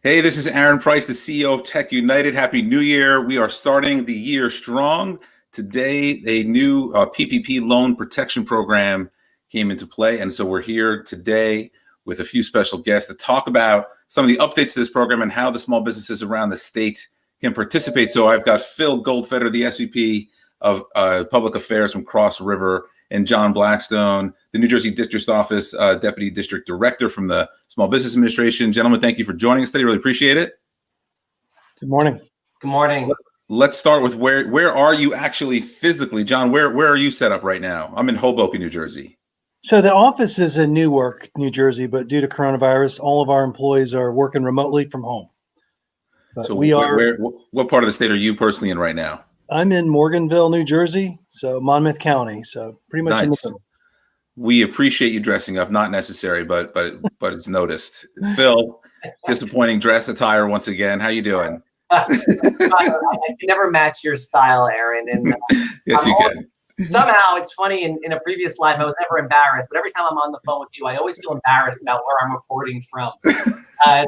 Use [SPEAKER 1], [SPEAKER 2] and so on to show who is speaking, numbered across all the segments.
[SPEAKER 1] Hey, this is Aaron Price, the CEO of Tech United. Happy New Year. We are starting the year strong. Today, a new PPP loan protection program came into play. And so we're here today with a few special guests to talk about some of the updates to this program and how the small businesses around the state can participate. So I've got Phil Goldfeder, the SVP of Public Affairs from Cross River, and John Blackstone, the New Jersey District Office Deputy District Director from the Small Business Administration. Gentlemen, thank you for joining us today. Really appreciate it.
[SPEAKER 2] Good morning.
[SPEAKER 3] Good morning.
[SPEAKER 1] Let's start with where are you actually physically? John, where are you set up right now? I'm in Hoboken, New Jersey.
[SPEAKER 2] So the office is in Newark, New Jersey, but due to coronavirus, all of our employees are working remotely from home. But
[SPEAKER 1] so what part of the state are you personally in right now?
[SPEAKER 2] I'm in Morganville, New Jersey, so Monmouth County, so pretty much in the middle.
[SPEAKER 1] We appreciate you dressing up. Not necessary, but it's noticed. Phil, disappointing dress attire once again. How you doing?
[SPEAKER 3] I can never match your style, Aaron. And
[SPEAKER 1] yes, you can.
[SPEAKER 3] Somehow, it's funny, in a previous life, I was never embarrassed, but every time I'm on the phone with you, I always feel embarrassed about where I'm reporting from.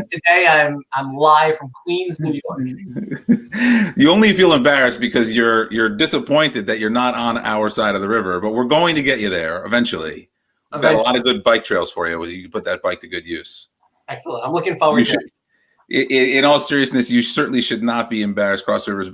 [SPEAKER 3] Today, I'm live from Queens, New York.
[SPEAKER 1] You only feel embarrassed because you're disappointed that you're not on our side of the river, but we're going to get you there eventually. We've got a lot of good bike trails for you. You can put that bike to good use.
[SPEAKER 3] Excellent. I'm looking forward to it.
[SPEAKER 1] In all seriousness, you certainly should not be embarrassed. Cross River's,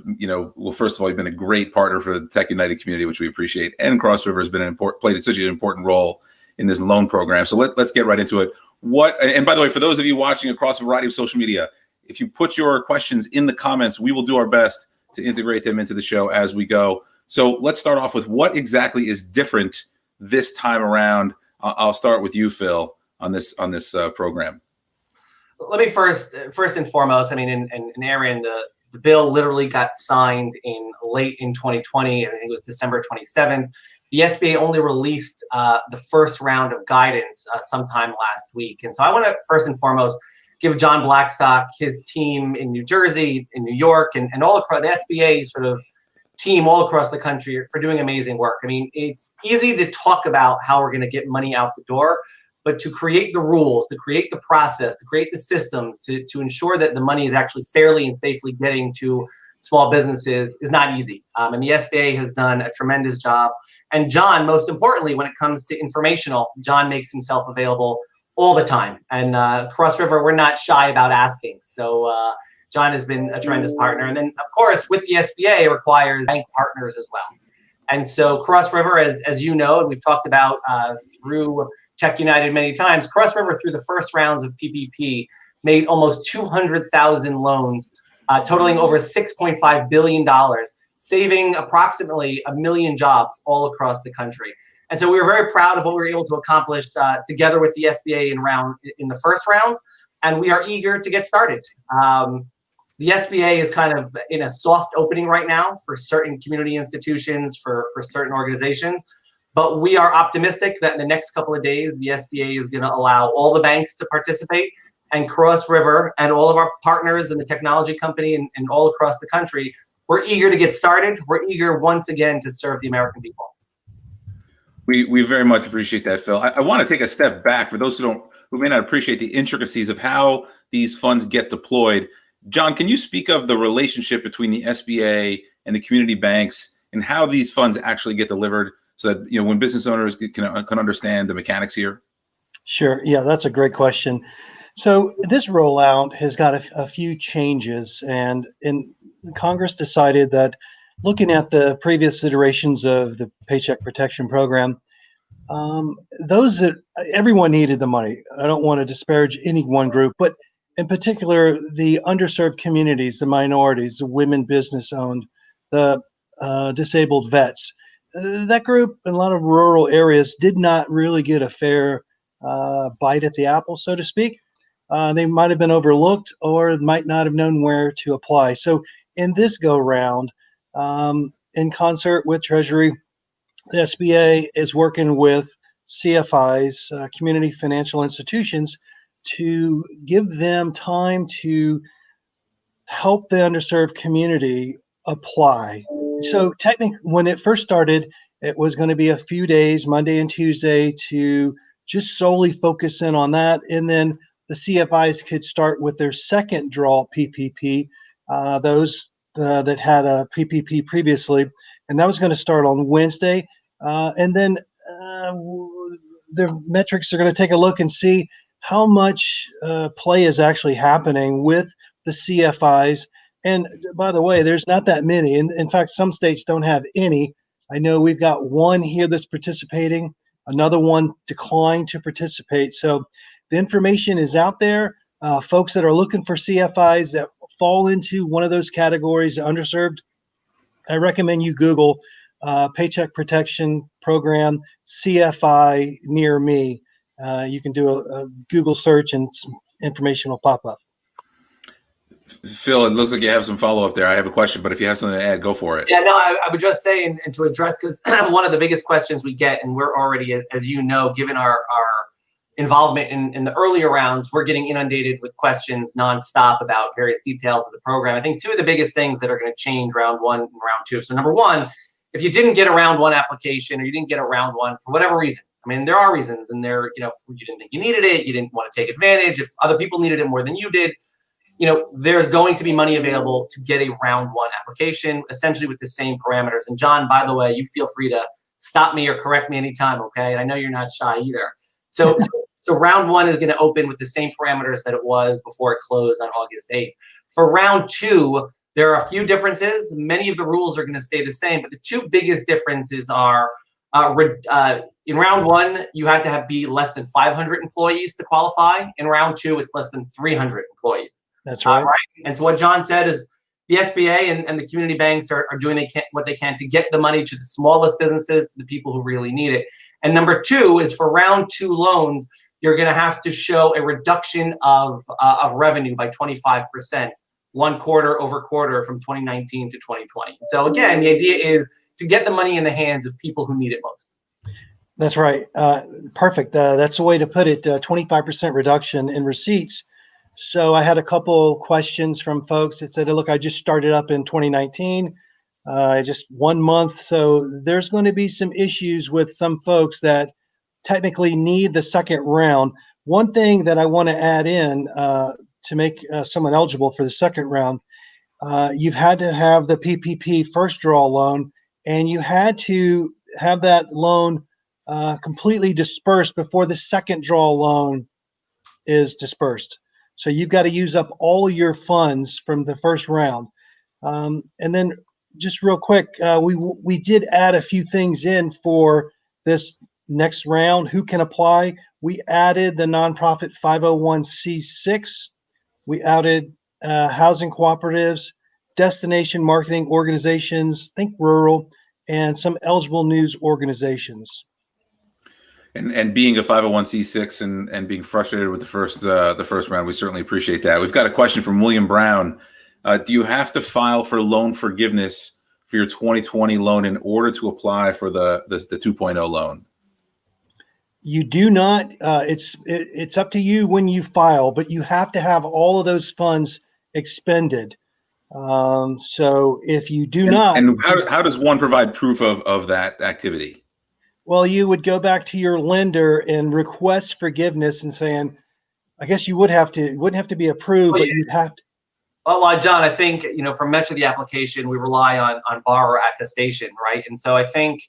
[SPEAKER 1] well, first of all, you've been a great partner for the Tech United community, which we appreciate. And Cross River has been played such an important role in this loan program. So let's get right into it. And by the way, for those of you watching across a variety of social media, if you put your questions in the comments, we will do our best to integrate them into the show as we go. So let's start off with what exactly is different this time around. I'll start with you, Phil, on this program.
[SPEAKER 3] Let me first and foremost, and Aaron, the bill literally got signed late in 2020. I think it was December 27th. The SBA only released the first round of guidance sometime last week. And so I want to first and foremost give John Blackstock, his team in New Jersey, in New York, and all across the SBA sort of team all across the country for doing amazing work. It's easy to talk about how we're going to get money out the door, but to create the rules, to create the process, to create the systems, to ensure that the money is actually fairly and safely getting to small businesses is not easy. And the SBA has done a tremendous job. And John, most importantly, when it comes to informational, John makes himself available all the time. And Cross River, we're not shy about asking. So John has been a tremendous partner. And then, of course, with the SBA, it requires bank partners as well. And so Cross River, as you know, and we've talked about through Tech United many times, Cross River through the first rounds of PPP made almost 200,000 loans, totaling over $6.5 billion, saving approximately 1 million jobs all across the country. And so we were very proud of what we were able to accomplish together with the SBA in the first rounds, and we are eager to get started. The SBA is kind of in a soft opening right now for certain community institutions, for certain organizations. But we are optimistic that in the next couple of days, the SBA is going to allow all the banks to participate, and Cross River and all of our partners in the technology company and all across the country, we're eager to get started. We're eager once again to serve the American people.
[SPEAKER 1] We very much appreciate that, Phil. I want to take a step back for those who may not appreciate the intricacies of how these funds get deployed. John, can you speak of the relationship between the SBA and the community banks and how these funds actually get delivered, so that when business owners can understand the mechanics here?
[SPEAKER 2] Sure. Yeah, that's a great question. So this rollout has got a few changes, and Congress decided that looking at the previous iterations of the Paycheck Protection Program, everyone needed the money. I don't want to disparage any one group, but in particular, the underserved communities, the minorities, the women business owned, the disabled vets. That group in a lot of rural areas did not really get a fair bite at the apple, so to speak. They might have been overlooked or might not have known where to apply. So in this go round, in concert with Treasury, the SBA is working with CFIs, community financial institutions, to give them time to help the underserved community apply. So technically, when it first started, it was going to be a few days, Monday and Tuesday, to just solely focus in on that. And then the CFIs could start with their second draw PPP, those that had a PPP previously, and that was going to start on Wednesday. And then the metrics are going to take a look and see how much play is actually happening with the CFIs. And by the way, there's not that many. In fact, some states don't have any. I know we've got one here that's participating, another one declined to participate. So the information is out there. Folks that are looking for CFIs that fall into one of those categories, underserved, I recommend you Google Paycheck Protection Program CFI near me. You can do a Google search and some information will pop up.
[SPEAKER 1] Phil, it looks like you have some follow-up there. I have a question, but if you have something to add, go for it.
[SPEAKER 3] Yeah, no, I would just say, and to address, because one of the biggest questions we get, and we're already, as you know, given our involvement in the earlier rounds, we're getting inundated with questions nonstop about various details of the program. I think two of the biggest things that are going to change round one and round two. So number one, if you didn't get a round one application or you didn't get a round one for whatever reason, I mean, there are reasons, and there, you didn't think you needed it, you didn't want to take advantage, if other people needed it more than you did, there's going to be money available to get a round one application, essentially with the same parameters. And John, by the way, you feel free to stop me or correct me anytime, okay? And I know you're not shy either. So round one is going to open with the same parameters that it was before it closed on August 8th. For round two, there are a few differences. Many of the rules are going to stay the same, but the two biggest differences are in round one, you had to be less than 500 employees to qualify. In round two, it's less than 300 employees.
[SPEAKER 2] That's right.
[SPEAKER 3] And so what John said is the SBA and the community banks are doing what they can to get the money to the smallest businesses, to the people who really need it. And number two is for round two loans, you're going to have to show a reduction of revenue by 25%, one quarter over quarter from 2019 to 2020. So again, the idea is to get the money in the hands of people who need it most.
[SPEAKER 2] That's right. Perfect. That's a way to put it. 25% reduction in receipts. So I had a couple questions from folks that said, look, I just started up in 2019, just 1 month. So there's going to be some issues with some folks that technically need the second round. One thing that I want to add in to make someone eligible for the second round, you've had to have the PPP first draw loan, and you had to have that loan completely dispersed before the second draw loan is dispersed. So you've got to use up all of your funds from the first round. And then just real quick, we did add a few things in for this next round. Who can apply? We added the nonprofit 501c6. We added housing cooperatives, destination marketing organizations, think rural, and some eligible news organizations.
[SPEAKER 1] And being a 501c6 and being frustrated with the first round, we certainly appreciate that. We've got a question from William Brown. Do you have to file for loan forgiveness for your 2020 loan in order to apply for the 2.0 loan?
[SPEAKER 2] You do not. It's up to you when you file, but you have to have all of those funds expended. So if you do not,
[SPEAKER 1] and how does one provide proof of that activity?
[SPEAKER 2] Well, you would go back to your lender and request forgiveness and saying, I guess you wouldn't have to be approved, but you'd have to.
[SPEAKER 3] Well, John, I think, for much of the application, we rely on borrower attestation, right? And so I think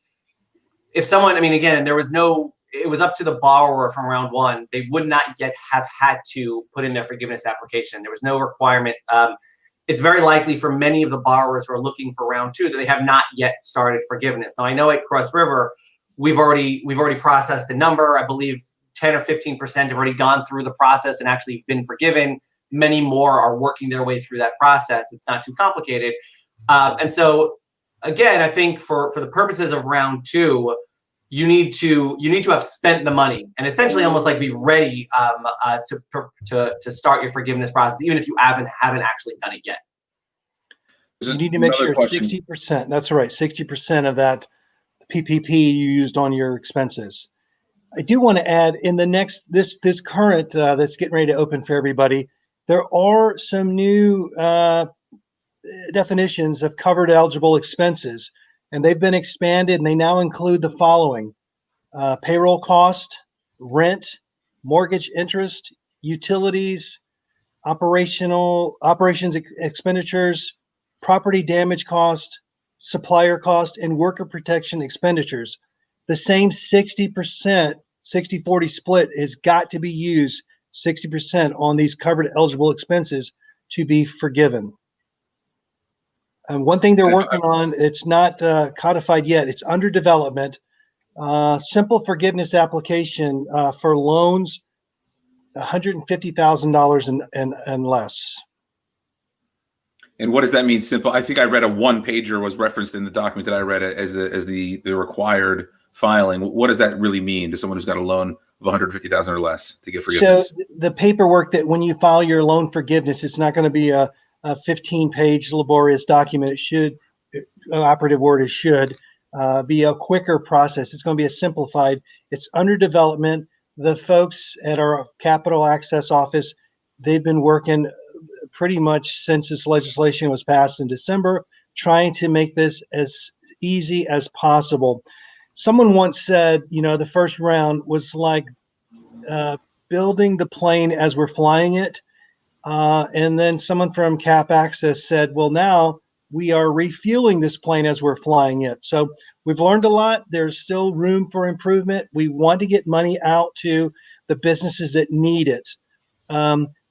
[SPEAKER 3] if someone, again, it was up to the borrower from round one. They would not yet have had to put in their forgiveness application. There was no requirement. It's very likely for many of the borrowers who are looking for round two that they have not yet started forgiveness. Now, I know at Cross River, we've already processed a number. I believe 10 or 15% have already gone through the process and actually been forgiven. Many more are working their way through that process. It's not too complicated. And so, again, I think for the purposes of round two, you need to have spent the money and essentially almost like be ready to start your forgiveness process, even if you haven't actually done it yet.
[SPEAKER 2] You need to make sure 60%. That's right, 60% of that PPP you used on your expenses. I do want to add in the next this current that's getting ready to open for everybody. There are some new definitions of covered eligible expenses, and they've been expanded, and they now include the following: payroll cost, rent, mortgage interest, utilities, operations expenditures, property damage cost, supplier cost, and worker protection expenditures. The same 60%, 60-40 split has got to be used, 60% on these covered eligible expenses to be forgiven. And one thing they're working on, it's not codified yet, it's under development. Simple forgiveness application for loans $150,000 and less.
[SPEAKER 1] And what does that mean? Simple. I think I read a one pager was referenced in the document that I read as the required filing. What does that really mean to someone who's got a loan of 150,000 or less to get forgiveness?
[SPEAKER 2] So the paperwork that when you file your loan forgiveness, it's not going to be a 15-page laborious document. It should, operative word is should, be a quicker process. It's going to be a simplified. It's under development. The folks at our Capital Access office, they've been working pretty much since this legislation was passed in December, trying to make this as easy as possible. Someone once said, the first round was like building the plane as we're flying it. And then someone from Cap Access said, well, now we are refueling this plane as we're flying it. So we've learned a lot. There's still room for improvement. We want to get money out to the businesses that need it.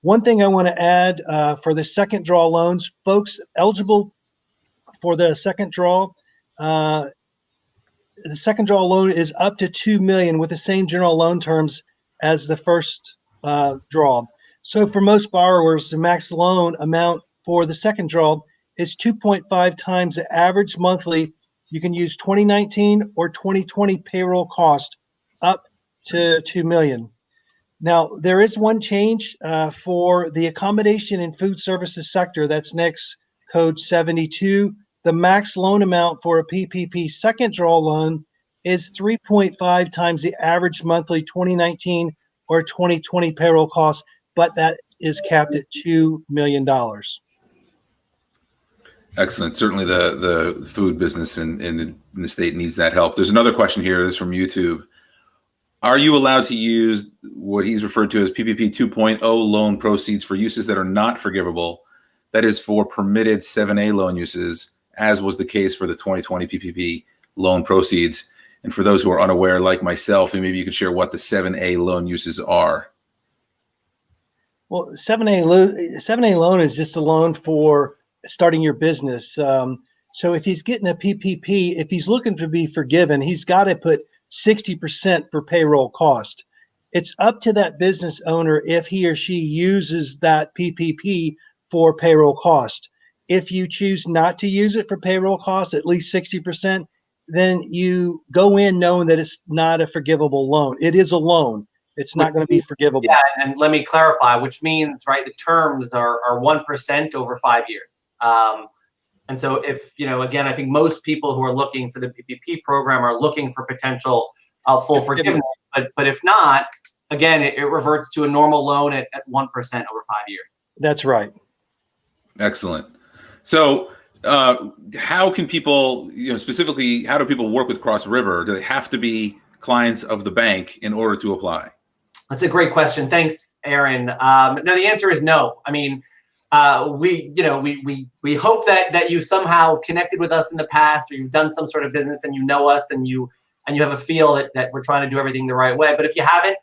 [SPEAKER 2] One thing I want to add for the second draw loans, folks eligible for the second draw, the second draw loan is up to $2 million with the same general loan terms as the first draw. So for most borrowers, the max loan amount for the second draw is 2.5 times the average monthly. You can use 2019 or 2020 payroll cost up to $2 million. Now, there is one change for the accommodation and food services sector. That's next code 72. The max loan amount for a PPP second draw loan is 3.5 times the average monthly 2019 or 2020 payroll cost, but that is capped at $2 million.
[SPEAKER 1] Excellent. Certainly the food business in the state needs that help. There's another question here. This is from YouTube. Are you allowed to use what he's referred to as PPP 2.0 loan proceeds for uses that are not forgivable? That is for permitted 7A loan uses, as was the case for the 2020 PPP loan proceeds. And for those who are unaware, like myself, and maybe you could share what the 7A loan uses are.
[SPEAKER 2] Well, 7A loan is just a loan for starting your business. So if he's getting a PPP, if he's looking to be forgiven, he's got to put 60% for payroll cost. It's up to that business owner if he or she uses that PPP for payroll cost. If you choose not to use it for payroll cost, at least 60%, then you go in knowing that it's not a forgivable loan. It is a loan. It's not going to be forgivable.
[SPEAKER 3] Yeah, and let me clarify, which means, right, the terms are 1% over 5 years. And so if, again, I think most people who are looking for the PPP program are looking for potential full forgiveness. But if not, again, it reverts to a normal loan at 1% over 5 years.
[SPEAKER 2] That's right.
[SPEAKER 1] Excellent. So how can people, specifically, how do people work with Cross River? Do they have to be clients of the bank in order to apply?
[SPEAKER 3] That's a great question. Thanks, Aaron. No, the answer is no. I mean, we hope that you somehow connected with us in the past, or you've done some sort of business and you know us and you have a feel that we're trying to do everything the right way. But if you haven't,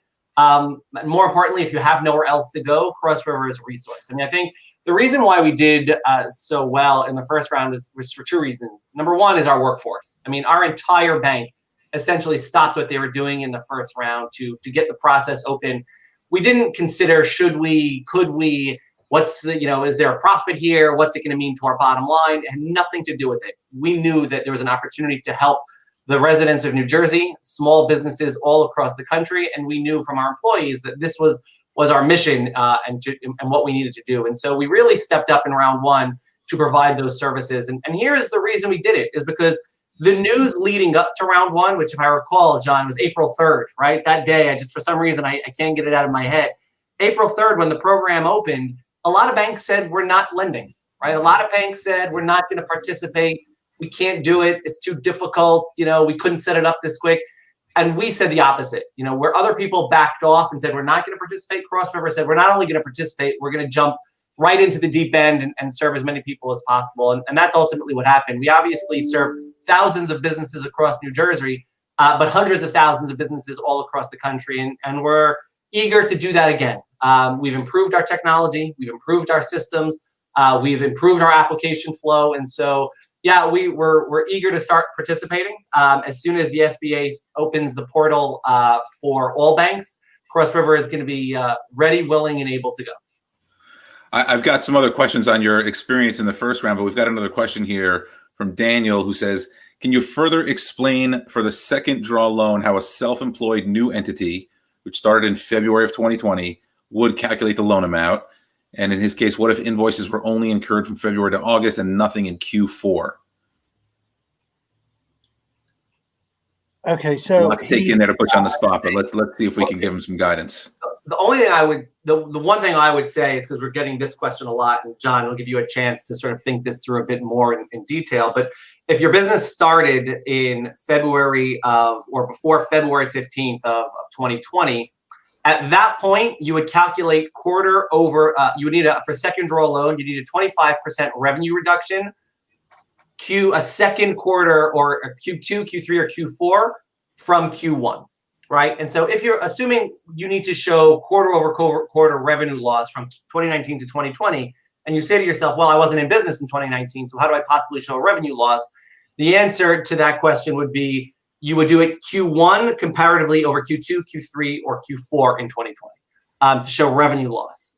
[SPEAKER 3] more importantly, if you have nowhere else to go, Cross River is a resource. I mean, I think the reason why we did so well in the first round was for two reasons. Number one is our workforce. I mean, our entire bank essentially stopped what they were doing in the first round to get the process open. We didn't consider could we, what's the, is there a profit here? What's it going to mean to our bottom line? It had nothing to do with it. We knew that there was an opportunity to help the residents of New Jersey, small businesses all across the country, and we knew from our employees that this was our mission and what we needed to do. And so we really stepped up in round one to provide those services. And here is the reason we did it, is because the news leading up to round one, which if I recall, John, was April 3rd, right? That day, for some reason, I can't get it out of my head. April 3rd, when the program opened, a lot of banks said, we're not lending, right? A lot of banks said, we're not going to participate. We can't do it. It's too difficult. We couldn't set it up this quick. And we said the opposite. Where other people backed off and said, we're not going to participate, Cross River said, we're not only going to participate, we're going to jump right into the deep end and serve as many people as possible. And that's ultimately what happened. We obviously serve thousands of businesses across New Jersey, but hundreds of thousands of businesses all across the country. And we're eager to do that again. We've improved our technology. We've improved our systems. We've improved our application flow. And so, yeah, we're eager to start participating. As soon as the SBA opens the portal for all banks, Cross River is going to be ready, willing, and able to go.
[SPEAKER 1] I've got some other questions on your experience in the first round, but we've got another question here from Daniel who says, can you further explain for the second draw loan how a self-employed new entity, which started in February of 2020, would calculate the loan amount? And in his case, what if invoices were only incurred from February to August and nothing in Q4?
[SPEAKER 2] Okay, so
[SPEAKER 1] a lot to take in there to put you on the spot, but let's see if we can give him some guidance.
[SPEAKER 3] The only thing the one thing I would say is, because we're getting this question a lot, and John will give you a chance to sort of think this through a bit more in detail. But if your business started in February or before February 15th of 2020, at that point you would calculate quarter over. You would need for second draw loan, you need a 25% revenue reduction. A second quarter or a Q2, Q3, or Q4 from Q1, right? And so if you're assuming you need to show quarter over quarter revenue loss from 2019 to 2020, and you say to yourself, well, I wasn't in business in 2019, so how do I possibly show a revenue loss? The answer to that question would be you would do it Q1 comparatively over Q2, Q3, or Q4 in 2020 to show revenue loss.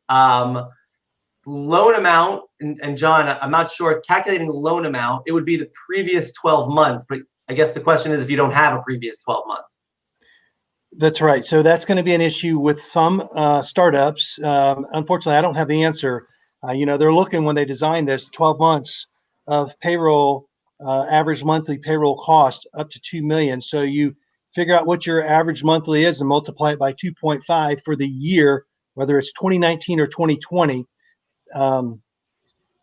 [SPEAKER 3] Loan amount, and John, I'm not sure, calculating the loan amount, it would be the previous 12 months, but I guess the question is if you don't have a previous 12 months.
[SPEAKER 2] That's right. So that's going to be an issue with some startups. Unfortunately, I don't have the answer. They're looking, when they design this, 12 months of payroll, average monthly payroll cost up to $2 million. So you figure out what your average monthly is and multiply it by 2.5 for the year, whether it's 2019 or 2020.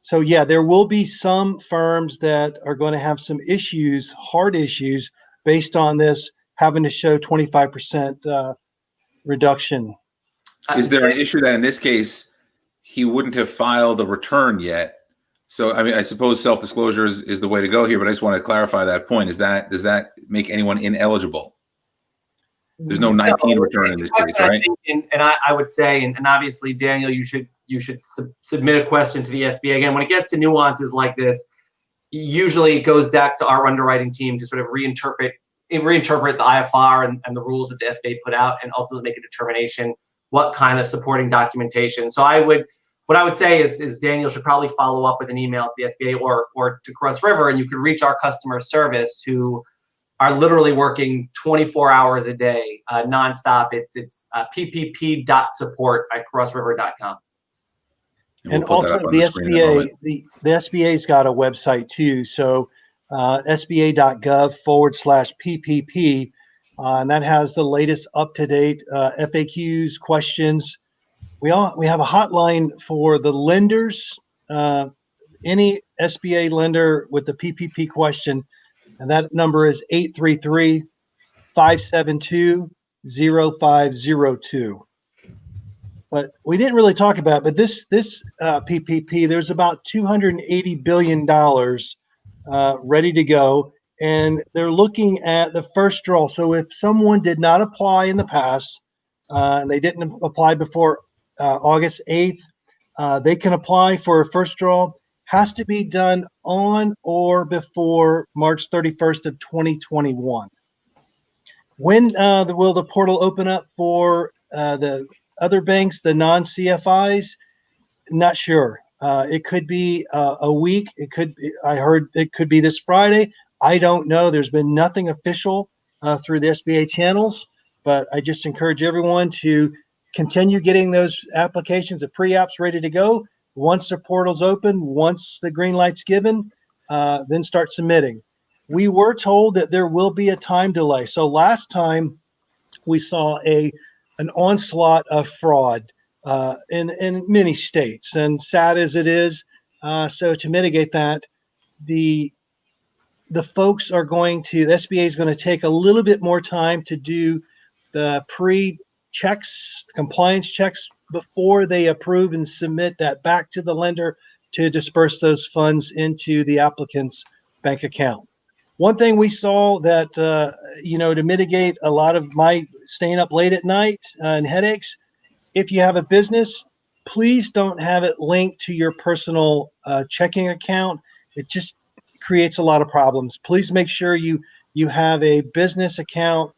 [SPEAKER 2] So yeah, there will be some firms that are going to have some issues, hard issues, based on this having to show 25% reduction.
[SPEAKER 1] Is there an issue that in this case he wouldn't have filed a return yet? So I mean, I suppose self-disclosure is the way to go here, but I just want to clarify that point. Does that make anyone ineligible? There's no 19 return in this case, right?
[SPEAKER 3] And I would say, and obviously, Daniel, you should submit a question to the SBA. Again, when it gets to nuances like this, usually it goes back to our underwriting team to sort of reinterpret the IFR and the rules that the SBA put out, and ultimately make a determination what kind of supporting documentation. So what I would say is Daniel should probably follow up with an email to the SBA or to Cross River, and you can reach our customer service, who are literally working 24 hours a day, nonstop. It's ppp.support@crossriver.com.
[SPEAKER 2] And also the SBA, the SBA's got a website too. So sba.gov/PPP, and that has the latest up-to-date FAQs, questions. We have a hotline for the lenders, any SBA lender with the PPP question, and that number is 833-572-0502. But we didn't really talk about it, but this PPP, there's about $280 billion ready to go, and they're looking at the first draw. So if someone did not apply in the past, and they didn't apply before August 8th, they can apply for a first draw. Has to be done on or before March 31st of 2021. When will the portal open up for the other banks, the non-CFIs? Not sure. It could be a week. I heard it could be this Friday. I don't know. There's been nothing official through the SBA channels, but I just encourage everyone to continue getting those applications of pre-apps ready to go. Once the portal's open, once the green light's given, then start submitting. We were told that there will be a time delay. So last time we saw an onslaught of fraud in many states, and sad as it is, so to mitigate that, the the folks are going to, the SBA is going to take a little bit more time to do the pre-checks, compliance checks before they approve and submit that back to the lender to disperse those funds into the applicant's bank account. One thing we saw that, to mitigate a lot of my staying up late at night and headaches, if you have a business, please don't have it linked to your personal checking account. It just creates a lot of problems. Please make sure you have a business account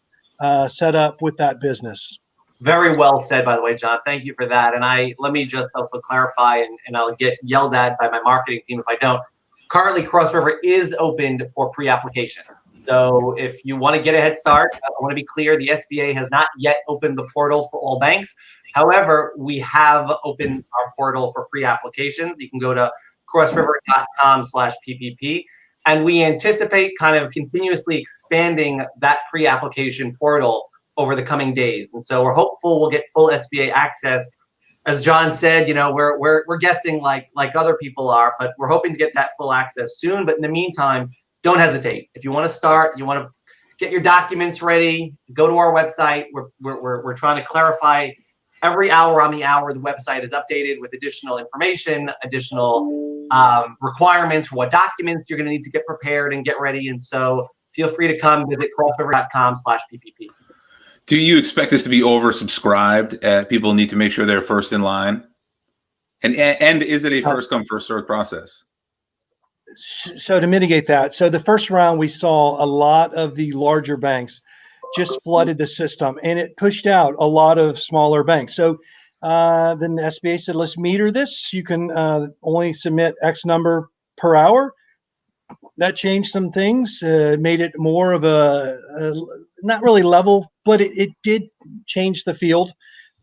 [SPEAKER 2] set up with that business.
[SPEAKER 3] Very well said, by the way, John. Thank you for that. And let me just also clarify, and I'll get yelled at by my marketing team if I don't. Currently, Cross River is opened for pre-application. So if you want to get a head start, I want to be clear, the SBA has not yet opened the portal for all banks. However, we have opened our portal for pre-applications. You can go to crossriver.com/PPP. And we anticipate kind of continuously expanding that pre-application portal over the coming days. And so we're hopeful we'll get full SBA access. As John said, we're guessing like other people are, but we're hoping to get that full access soon. But in the meantime, don't hesitate. If you want to start, you want to get your documents ready, go to our website. We're trying to clarify every hour on the hour. The website is updated with additional information, additional requirements for what documents you're going to need to get prepared and get ready. And so feel free to come visit crossriver.com/PPP.
[SPEAKER 1] Do you expect this to be oversubscribed? People need to make sure they're first in line. And is it a first come, first served process?
[SPEAKER 2] So to mitigate that, so the first round we saw a lot of the larger banks just flooded the system, and it pushed out a lot of smaller banks. So then the SBA said, let's meter this. You can only submit X number per hour. That changed some things, made it more of a not really level, but it did change the field.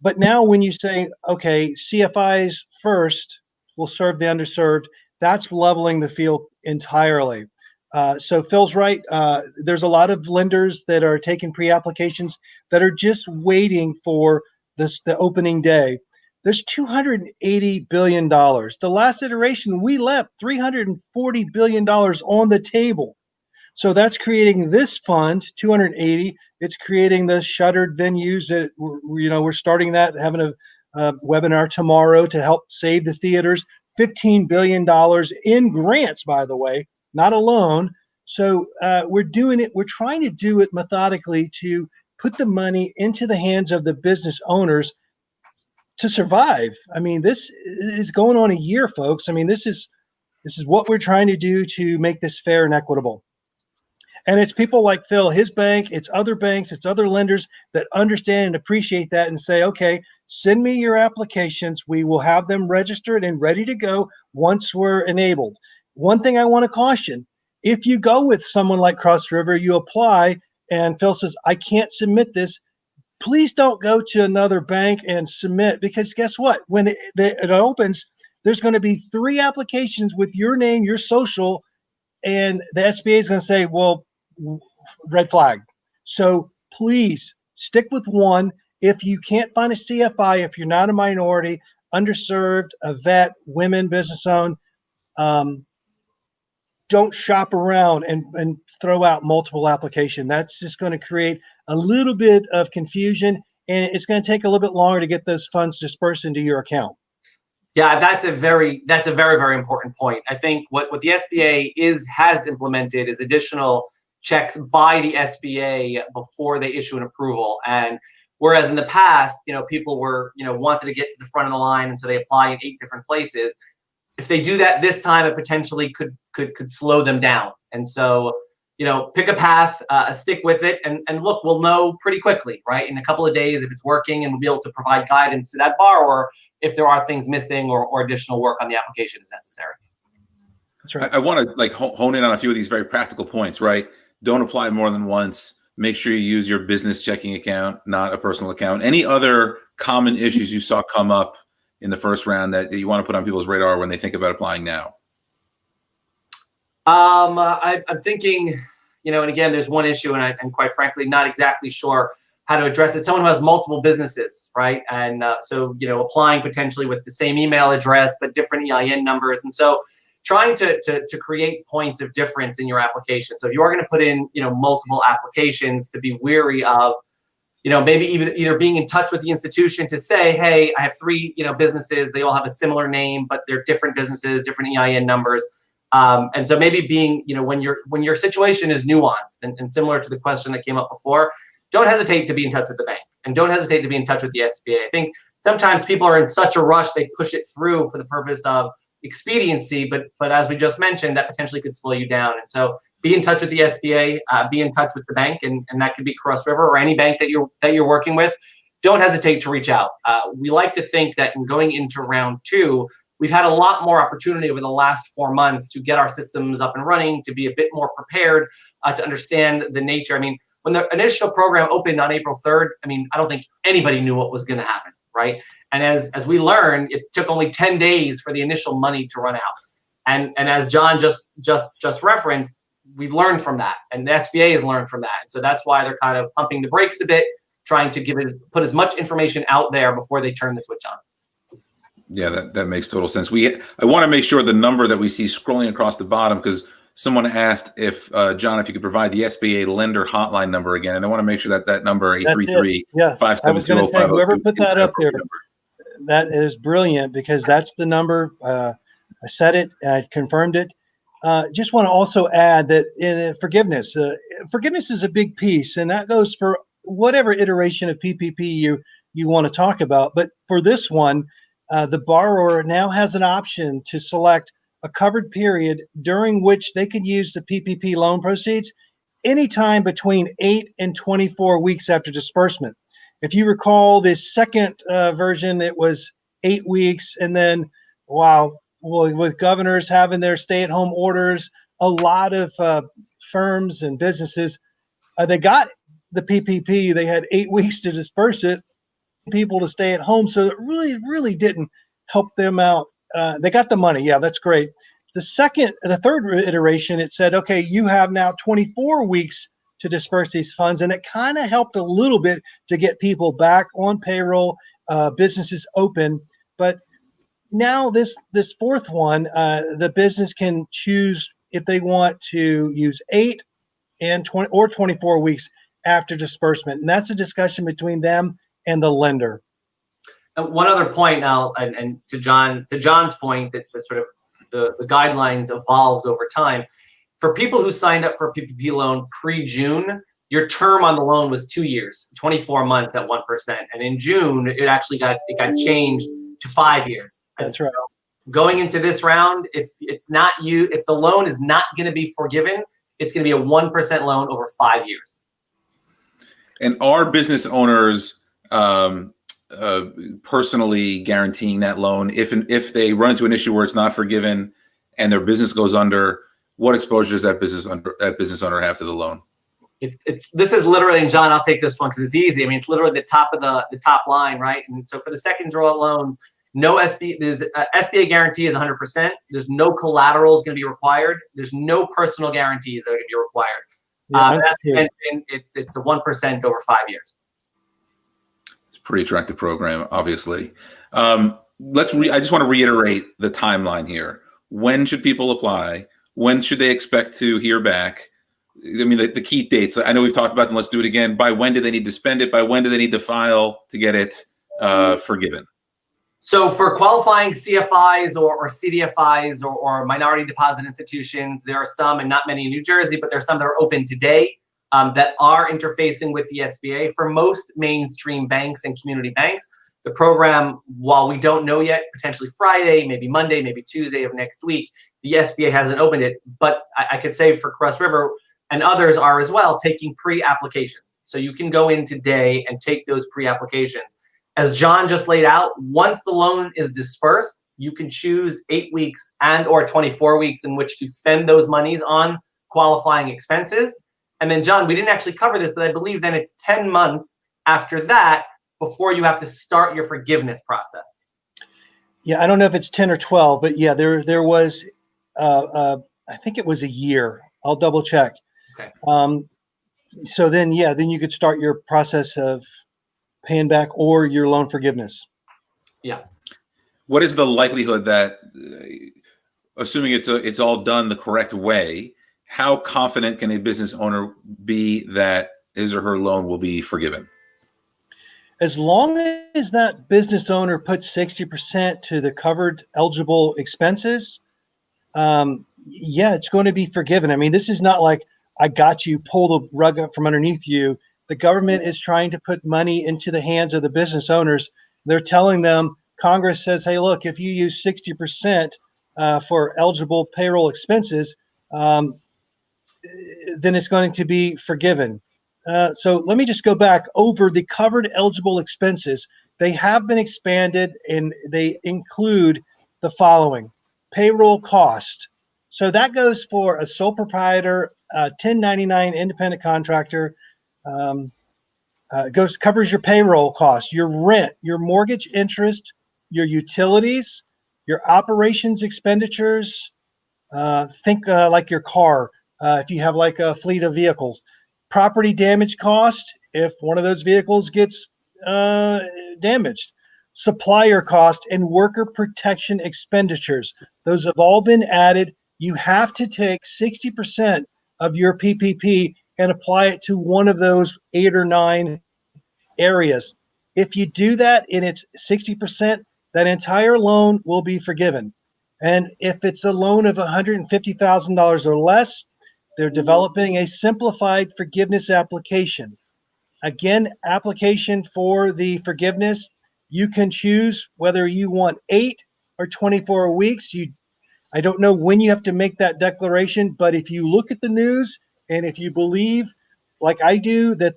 [SPEAKER 2] But now when you say, okay, CFIs first will serve the underserved, that's leveling the field entirely. So Phil's right. There's a lot of lenders that are taking pre-applications that are just waiting for the opening day. There's $280 billion. The last iteration, we left $340 billion on the table. So that's creating this fund, 280. It's creating the shuttered venues that we're starting that, having a webinar tomorrow to help save the theaters. $15 billion in grants, by the way, not a loan. So we're doing it. We're trying to do it methodically to put the money into the hands of the business owners to survive. I mean, this is going on a year, folks. I mean, this is what we're trying to do to make this fair and equitable. And it's people like Phil, his bank, it's other banks, it's other lenders that understand and appreciate that and say, okay, send me your applications. We will have them registered and ready to go once we're enabled. One thing I want to caution, if you go with someone like Cross River, you apply and Phil says, I can't submit this. Please don't go to another bank and submit, because guess what? When it opens, there's going to be 3 applications with your name, your social, and the SBA is going to say, well, red flag. So please stick with one. If you can't find a CFI, if you're not a minority, underserved, a vet, women, business owned, don't shop around and throw out multiple applications. That's just going to create a little bit of confusion, and it's going to take a little bit longer to get those funds dispersed into your account.
[SPEAKER 3] Yeah, that's a very, very important point. I think what the SBA has implemented is additional checks by the SBA before they issue an approval. And whereas in the past, people were, wanted to get to the front of the line, and so they apply in 8 different places. If they do that this time, it potentially could slow them down. And so, pick a path, stick with it, and look, we'll know pretty quickly, right? In a couple of days, if it's working, and we'll be able to provide guidance to that borrower if there are things missing or additional work on the application is necessary.
[SPEAKER 2] That's right.
[SPEAKER 1] I want to hone in on a few of these very practical points, right? Don't apply more than once. Make sure you use your business checking account, not a personal account. Any other common issues you saw come up in the first round that you want to put on people's radar when they think about applying now?
[SPEAKER 3] I'm thinking, and again, there's one issue, and I'm quite frankly not exactly sure how to address it. Someone who has multiple businesses, right? And so, applying potentially with the same email address, but different EIN numbers. And so trying to create points of difference in your application. So if you are going to put in, multiple applications, to be wary of, maybe either being in touch with the institution to say, hey, I have 3, businesses, they all have a similar name, but they're different businesses, different EIN numbers. And so maybe being, when your situation is nuanced and similar to the question that came up before, don't hesitate to be in touch with the bank, and don't hesitate to be in touch with the SBA. I think sometimes people are in such a rush, they push it through for the purpose of expediency, but as we just mentioned, that potentially could slow you down. And so be in touch with the SBA, be in touch with the bank, and that could be Cross River or any bank that you're working with. Don't hesitate to reach out. We like to think that in going into round 2, we've had a lot more opportunity over the last 4 months to get our systems up and running, to be a bit more prepared, to understand the nature. I mean, when the initial program opened on April 3rd, I don't think anybody knew what was going to happen, right? And as we learned, it took only 10 days for the initial money to run out. And as John just referenced, we've learned from that, and the SBA has learned from that. And so that's why they're kind of pumping the brakes a bit, trying to put as much information out there before they turn the switch on.
[SPEAKER 1] Yeah, that makes total sense. I want to make sure the number that we see scrolling across the bottom, because someone asked if John, if you could provide the Sba Lender Hotline number again, and I want to make sure that number 833-572-0502.
[SPEAKER 2] I was going to say, whoever put that up there, that is brilliant, because that's the number. I said it, I confirmed it. Just want to also add that in forgiveness is a big piece, and that goes for whatever iteration of PPP you want to talk about. But for this one, the borrower now has an option to select a covered period during which they can use the PPP loan proceeds anytime between 8 and 24 weeks after disbursement. If you recall this second version, it was 8 weeks, and then with governors having their stay-at-home orders, a lot of firms and businesses, they got the PPP. They had 8 weeks to disperse it, people to stay at home, so it really didn't help them out. They got the money, yeah, that's great. The third iteration, it said, okay, you have now 24 weeks to disperse these funds, and it kind of helped a little bit to get people back on payroll, businesses open. But now this fourth one, the business can choose if they want to use 8 and 20 or 24 weeks after disbursement, and that's a discussion between them and the lender.
[SPEAKER 3] One other point now, and to John's point, that the sort of the guidelines evolved over time. For people who signed up for a PPP loan pre-June, your term on the loan was 2 years, 24 months at 1%, and in June it actually got changed to 5 years.
[SPEAKER 2] That's right.
[SPEAKER 3] Going into this round, if the loan is not going to be forgiven, it's going to be a 1% loan over 5 years.
[SPEAKER 1] And are business owners personally guaranteeing that loan if they run into an issue where it's not forgiven and their business goes under? What exposure does that business owner have to the loan?
[SPEAKER 3] This is literally, and John, I'll take this one because it's easy. I mean, it's literally the top of the top line, right? And so for the second draw loans, no SBA guarantee is 100%. There's no collateral is going to be required. There's no personal guarantees that are going to be required. And it's a 1% over 5 years.
[SPEAKER 1] It's a pretty attractive program, obviously. I just want to reiterate the timeline here. When should people apply? When should they expect to hear back? I mean, the key dates. I know we've talked about them. Let's do it again. By when do they need to spend it? By when do they need to file to get it forgiven?
[SPEAKER 3] So for qualifying CFIs or CDFIs or minority deposit institutions, there are some, and not many in New Jersey, but there are some that are open today that are interfacing with the SBA. For most mainstream banks and community banks, the program, while we don't know yet, potentially Friday, maybe Monday, maybe Tuesday of next week, the SBA hasn't opened it. But I could say for Cross River and others are as well taking pre-applications. So you can go in today and take those pre-applications. As John just laid out, once the loan is dispersed, you can choose 8 weeks and or 24 weeks in which to spend those monies on qualifying expenses. And then, John, we didn't actually cover this, but I believe then it's 10 months after that before you have to start your forgiveness process.
[SPEAKER 2] Yeah, I don't know if it's 10 or 12, but yeah, there was, I think it was a year. I'll double check.
[SPEAKER 3] Okay.
[SPEAKER 2] So then you could start your process of paying back or your loan forgiveness.
[SPEAKER 3] Yeah.
[SPEAKER 1] What is the likelihood that assuming it's all done the correct way, how confident can a business owner be that his or her loan will be forgiven?
[SPEAKER 2] As long as that business owner puts 60% to the covered eligible expenses, yeah, it's going to be forgiven. I mean, this is not like I got you, pull the rug up from underneath you. The government is trying to put money into the hands of the business owners. They're telling them, Congress says, hey, look, if you use 60% for eligible payroll expenses, then it's going to be forgiven. So let me just go back over the covered eligible expenses. They have been expanded and they include the following: payroll cost. So that goes for a sole proprietor, 1099 independent contractor. Covers your payroll cost, your rent, your mortgage interest, your utilities, your operations expenditures. Think like your car, if you have like a fleet of vehicles. Property damage cost, if one of those vehicles gets damaged. Supplier cost and worker protection expenditures. Those have all been added. You have to take 60% of your PPP and apply it to one of those 8 or 9 areas. If you do that and it's 60%, that entire loan will be forgiven. And if it's a loan of $150,000 or less, they're developing a simplified forgiveness application. Again, application for the forgiveness, you can choose whether you want 8 or 24 weeks. I don't know when you have to make that declaration, but if you look at the news and if you believe, like I do, that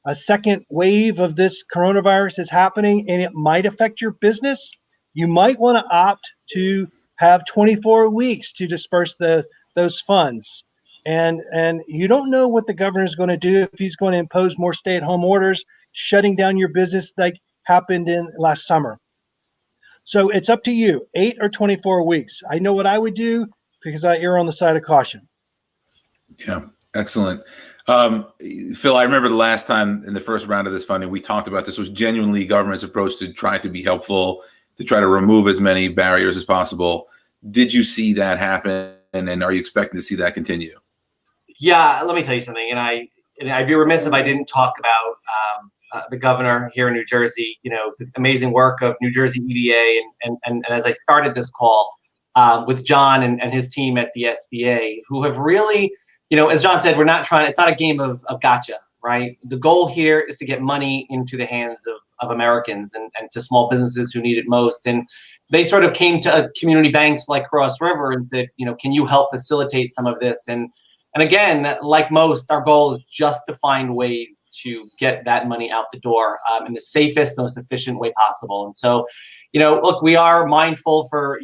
[SPEAKER 2] a second wave of this coronavirus is happening and it might affect your business, you might want to opt to have 24 weeks to disperse those funds. And you don't know what the governor is going to do, if he's going to impose more stay-at-home orders, shutting down your business like happened in last summer. So it's up to you, 8 or 24 weeks. I know what I would do because I err on the side of caution.
[SPEAKER 1] Yeah, excellent. Phil, I remember the last time in the first round of this funding, we talked about this was genuinely government's approach to try to be helpful, to try to remove as many barriers as possible. Did you see that happen? And are you expecting to see that continue?
[SPEAKER 3] Yeah, let me tell you something. And I'd be remiss if I didn't talk about the governor here in New Jersey, the amazing work of New Jersey EDA. And as I started this call with John and his team at the SBA, who have really, as John said, it's not a game of gotcha, right? The goal here is to get money into the hands of Americans and to small businesses who need it most. And they sort of came to community banks like Cross River and said, can you help facilitate some of this? And again, like most, our goal is just to find ways to get that money out the door in the safest, most efficient way possible. And so, look, we are mindful for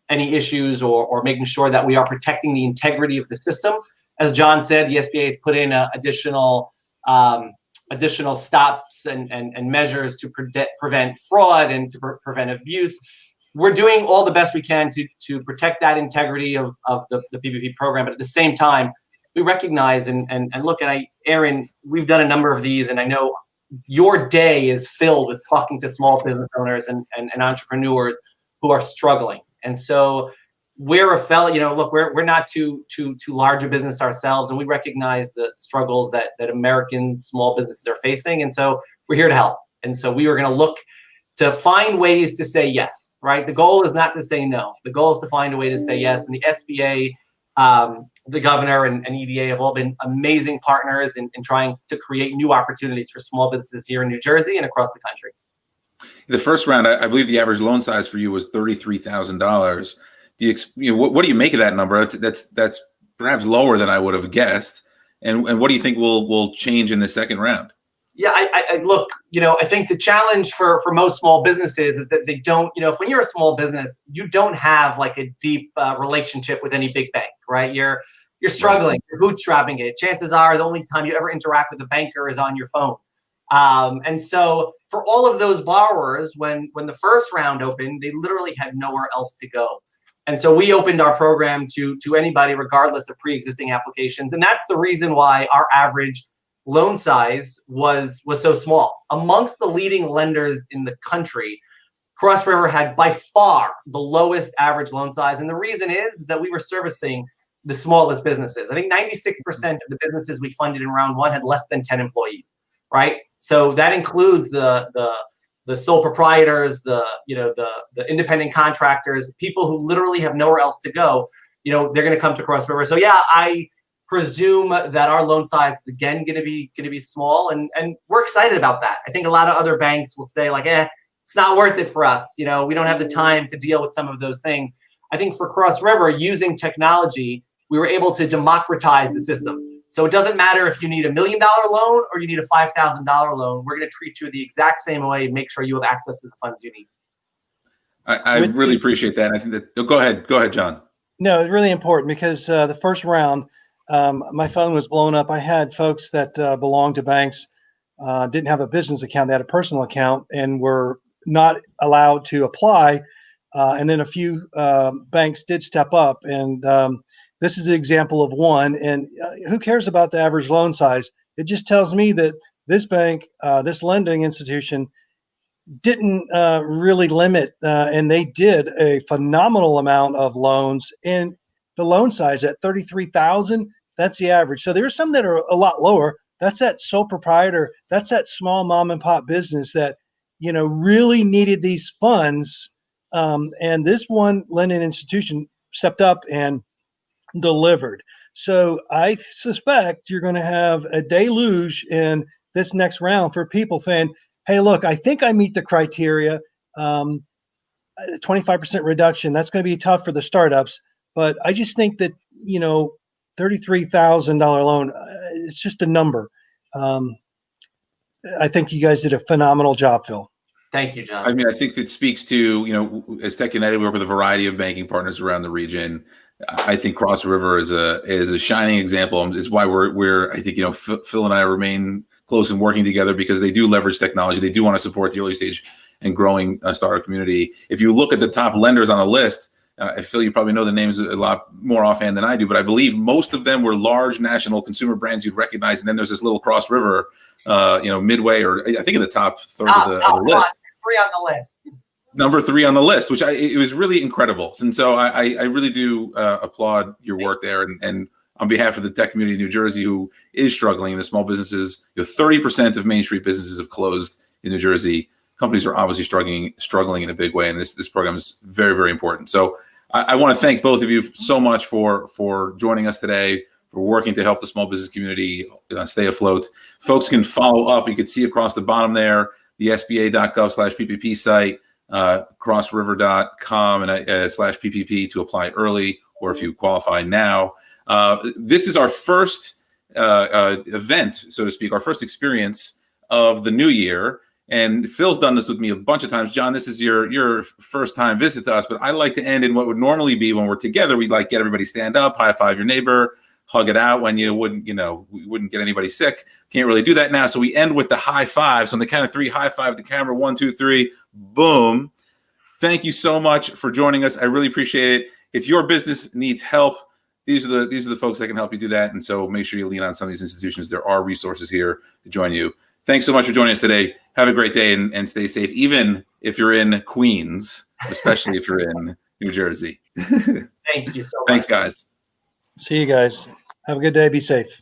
[SPEAKER 3] any issues or making sure that we are protecting the integrity of the system. As John said, the SBA has put in additional stops and measures to prevent fraud and to prevent abuse. We're doing all the best we can to protect that integrity of the PPP program. But at the same time, we recognize and look, and Aaron, we've done a number of these, and I know your day is filled with talking to small business owners and entrepreneurs who are struggling. And so we're a fellow, look, we're not too large a business ourselves, and we recognize the struggles that American small businesses are facing. And so we're here to help. And so we are going to look to find ways to say yes, right? The goal is not to say no. The goal is to find a way to say yes. And the SBA, the governor and EDA have all been amazing partners in trying to create new opportunities for small businesses here in New Jersey and across the country.
[SPEAKER 1] The first round, I believe the average loan size for you was $33,000. What do you make of that number? That's perhaps lower than I would have guessed. And what do you think will change in the second round?
[SPEAKER 3] Yeah, I look, I think the challenge for most small businesses is that they don't, when you're a small business, you don't have like a deep relationship with any big bank, right? You're struggling, you're bootstrapping it. Chances are the only time you ever interact with a banker is on your phone. And so for all of those borrowers, when the first round opened, they literally had nowhere else to go. And so we opened our program to anybody, regardless of pre-existing applications. And that's the reason why our average loan size was so small. Amongst the leading lenders in the country, Cross River had by far the lowest average loan size. And the reason is that we were servicing the smallest businesses. I think 96% of the businesses we funded in round one had less than 10 employees, right? So that includes the sole proprietors, the independent contractors, people who literally have nowhere else to go. They're going to come to Cross River. So yeah, I presume that our loan size is again going to be small, and we're excited about that. I think a lot of other banks will say like, it's not worth it for us. We don't have the time to deal with some of those things. I think for Cross River, using technology, we were able to democratize the system. So it doesn't matter if you need $1 million loan or you need a $5,000 loan. We're going to treat you the exact same way and make sure you have access to the funds you need.
[SPEAKER 1] I really appreciate that. I think that. Go ahead, John.
[SPEAKER 2] No, it's really important because the first round, my phone was blown up. I had folks that belonged to banks, didn't have a business account. They had a personal account and were not allowed to apply. And then a few banks did step up. And this is an example of one. And who cares about the average loan size? It just tells me that this bank, this lending institution, didn't really limit, and they did a phenomenal amount of loans. And the loan size at 33,000, that's the average. So there's some that are a lot lower. That's that sole proprietor. That's that small mom and pop business that really needed these funds. And this one lending institution stepped up and delivered. So I suspect you're going to have a deluge in this next round for people saying, hey, look, I think I meet the criteria. 25% reduction, that's going to be tough for the startups. But I just think that, $33,000 loan, it's just a number. I think you guys did a phenomenal job, Phil.
[SPEAKER 3] Thank you, John.
[SPEAKER 1] I mean, I think it speaks to, as Tech United, we work with a variety of banking partners around the region. I think Cross River is a shining example. It's why we're I think, Phil and I remain close and working together because they do leverage technology. They do want to support the early stage and growing startup community. If you look at the top lenders on the list, Phil, you probably know the names a lot more offhand than I do, but I believe most of them were large national consumer brands you'd recognize. And then there's this little Cross River, midway, or I think in the top third of the list.
[SPEAKER 3] 3 on the list.
[SPEAKER 1] Number 3 on the list, which it was really incredible. And so I really do applaud your work there. And on behalf of the tech community of New Jersey, who is struggling in the small businesses, 30% of Main Street businesses have closed in New Jersey. Companies are obviously struggling in a big way, and this program is very, very important. So I want to thank both of you so much for joining us today, for working to help the small business community stay afloat. Folks can follow up. You can see across the bottom there, the sba.gov/PPP site, crossriver.com and /PPP to apply early, or if you qualify now. This is our first event, so to speak, our first experience of the new year. And Phil's done this with me a bunch of times. John, this is your first time visit to us, but I like to end in what would normally be when we're together. We'd like get everybody stand up, high five your neighbor, hug it out when we wouldn't get anybody sick. Can't really do that now. So we end with the high fives. On the count of 3, high five the camera. 1, 2, 3, boom. Thank you so much for joining us. I really appreciate it. If your business needs help, these are the folks that can help you do that. And so make sure you lean on some of these institutions. There are resources here to join you. Thanks so much for joining us today. Have a great day and stay safe, even if you're in Queens, especially if you're in New Jersey.
[SPEAKER 3] Thank you so much.
[SPEAKER 1] Thanks, guys.
[SPEAKER 2] See you guys. Have a good day. Be safe.